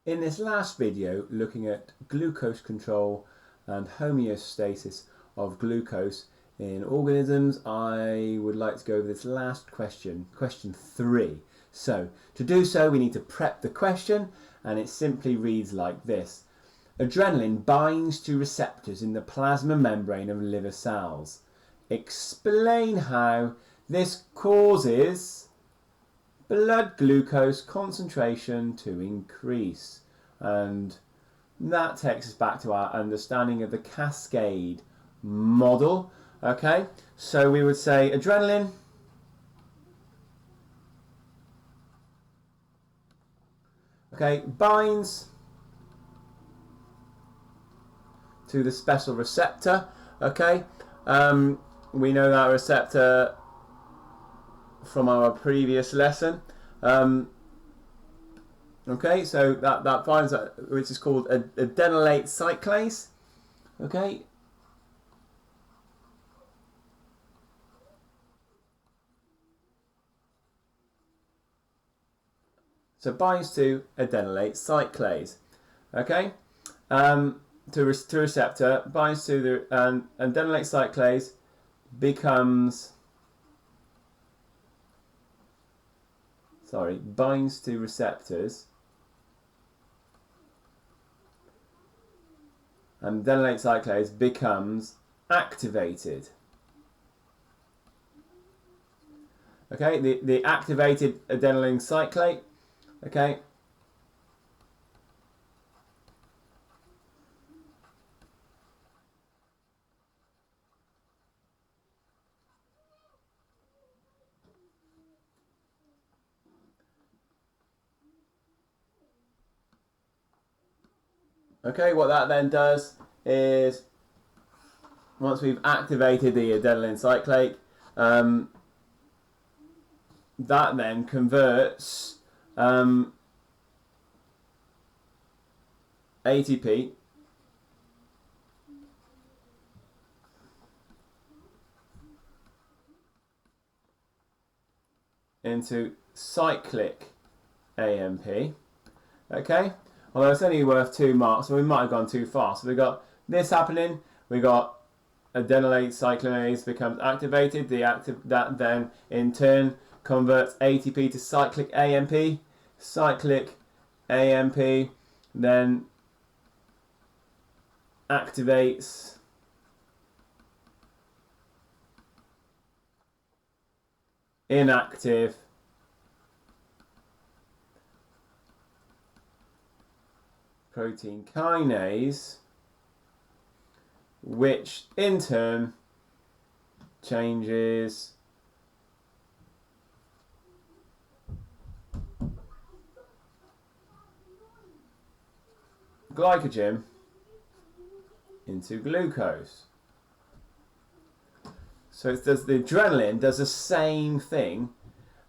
In this last video, looking at glucose control and homeostasis of glucose in organisms, I would like to go over this last question, question 3. So, to do so, we need to prep the question, and it simply reads like this. Adrenaline binds to receptors in the plasma membrane of liver cells. Explain how this causes blood glucose concentration to increase. And that takes us back to our understanding of the cascade model. Okay, so we would say adrenaline binds to the special receptor. We know that receptor from our previous lesson. So that binds, which is called adenylate cyclase. So binds to adenylate cyclase. To receptor, binds to the adenylate cyclase, binds to receptors, and adenylate cyclase becomes activated. The activated adenylate cyclase, what that then does is, once we've activated the adenylate cyclase, that then converts ATP into cyclic AMP. Although it's only worth 2 marks, so we might have gone too far. So we've got this happening, we got adenylate cyclase becomes activated, that then in turn converts ATP to cyclic AMP. Cyclic AMP then activates inactive protein kinase, which in turn changes glycogen into glucose. So the adrenaline does the same thing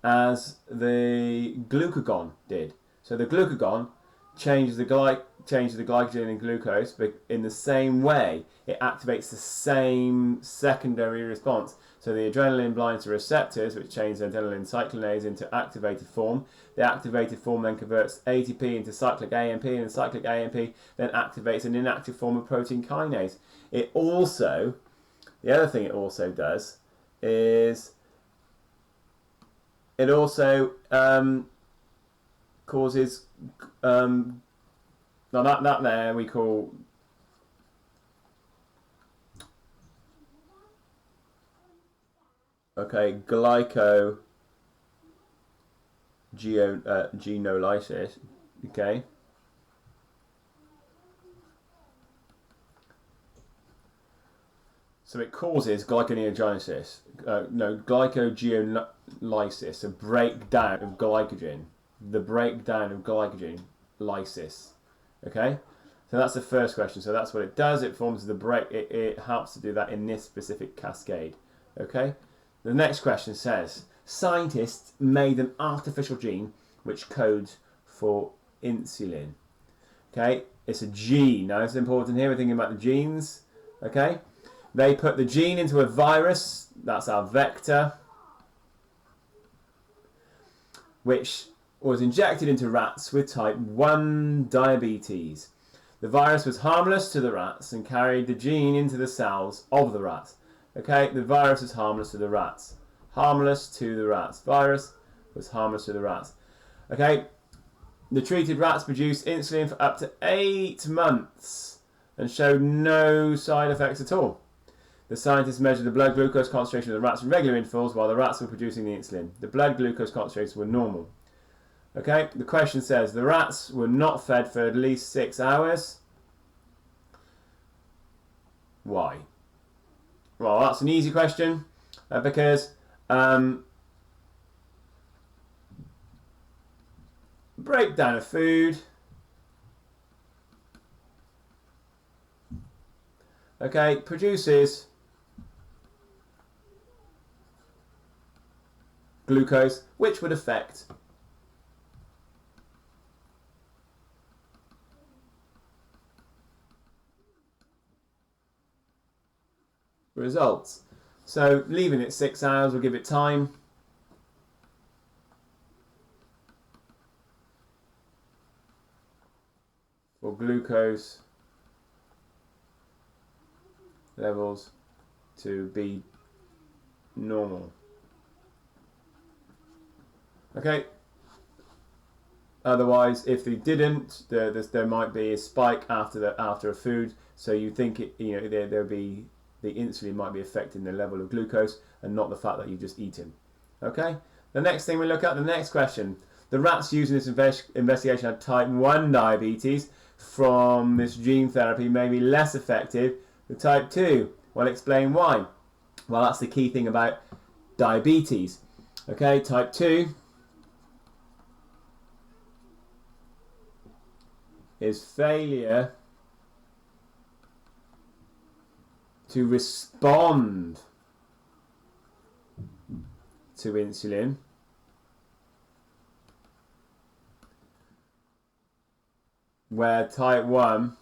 as the glucagon did. So the glucagon changes the glycogen in glucose, but in the same way it activates the same secondary response. So the adrenaline binds to receptors, which change the adenylate cyclase into activated form. The activated form then converts ATP into cyclic AMP, and the cyclic AMP then activates an inactive form of protein kinase. The other thing it also does is it also causes now that there we call glycogenolysis. So it causes glyconeogenesis, glycogenolysis, a breakdown of glycogen, the breakdown of glycogen lysis. So that's the first question. So that's what it does. It forms the it helps to do that in this specific cascade. The next question says, scientists made an artificial gene which codes for insulin. It's a gene. Now it's important here, we're thinking about the genes. They put the gene into a virus, that's our vector, which was injected into rats with type 1 diabetes. The virus was harmless to the rats and carried the gene into the cells of the rats. Okay, the virus is harmless to the rats. Harmless to the rats. Virus was harmless to the rats. Okay, the treated rats produced insulin for up to 8 months and showed no side effects at all. The scientists measured the blood glucose concentration of the rats in regular intervals while the rats were producing the insulin. The blood glucose concentrations were normal. Okay, the question says the rats were not fed for at least 6 hours. Why? Well, that's an easy question because breakdown of food. Okay, produces glucose, which would affect results. So leaving it 6 hours will give it time for glucose levels to be normal. Okay. Otherwise, if they didn't, there might be a spike after a food. So you think there'll be the insulin might be affecting the level of glucose and not the fact that you've just eaten. Okay. The next thing we look at, the next question. The rats used in this investigation had type 1 diabetes from this gene therapy may be less effective than type 2. Well, explain why. Well, that's the key thing about diabetes. Okay, type 2 is failure to respond to insulin where type 1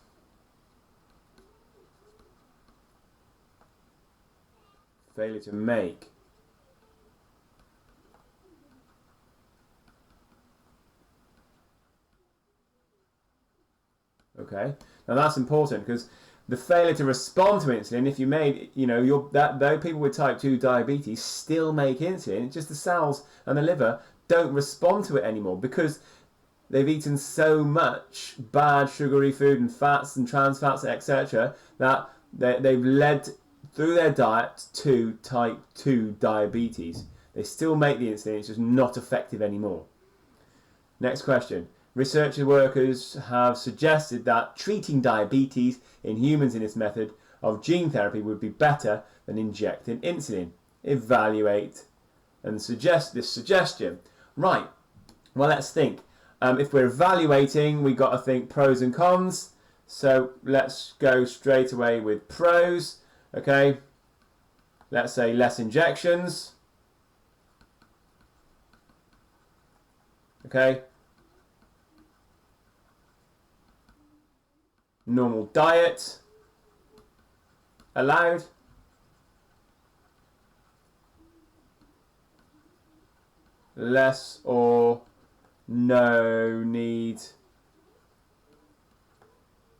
failure to make. Okay, now that's important because the failure to respond to insulin, if you made, though people with type 2 diabetes still make insulin, it's just the cells and the liver don't respond to it anymore because they've eaten so much bad sugary food and fats and trans fats, etc., that they've led through their diet to type 2 diabetes. They still make the insulin, it's just not effective anymore. Next question. Research workers have suggested that treating diabetes in humans in this method of gene therapy would be better than injecting insulin. Evaluate and suggest this suggestion. Right, well, let's think. If we're evaluating, we've got to think pros and cons. So let's go straight away with pros. Okay, let's say less injections. Okay. Normal diet allowed. Less or no need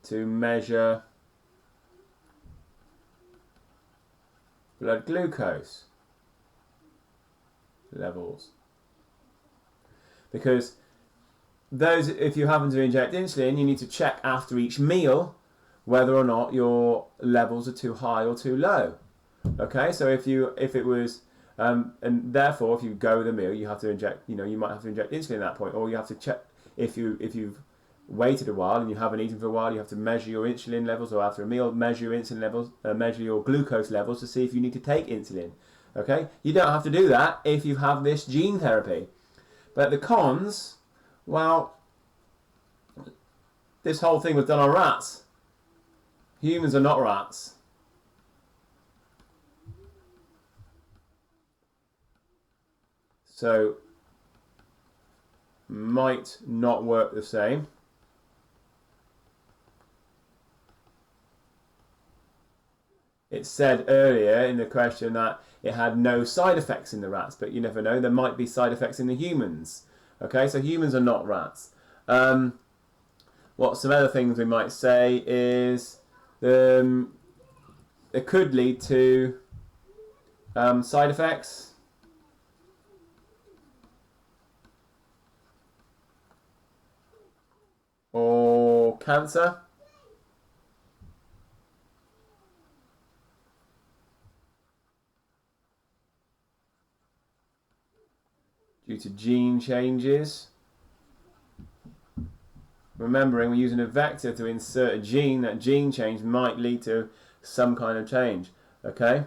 to measure blood glucose levels. Because if you happen to inject insulin, you need to check after each meal whether or not your levels are too high or too low. Okay, so if it was, and therefore if you go with a meal, you have to inject, you might have to inject insulin at that point, or you have to check if you've waited a while and you haven't eaten for a while, you have to measure your insulin levels, or after a meal, measure your insulin levels, measure your glucose levels to see if you need to take insulin. Okay, you don't have to do that if you have this gene therapy. But the cons, well, this whole thing was done on rats. Humans are not rats. So, might not work the same. It said earlier in the question that it had no side effects in the rats, but you never know, there might be side effects in the humans. Okay, so humans are not rats. What some other things we might say is it could lead to side effects. Or cancer. Due to gene changes. Remembering we're using a vector to insert a gene, that gene change might lead to some kind of change. Okay?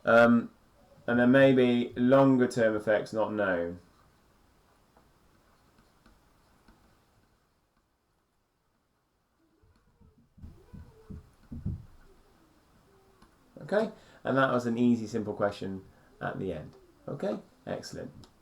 And there may be longer term effects not known. Okay? And that was an easy, simple question at the end. Okay? Excellent.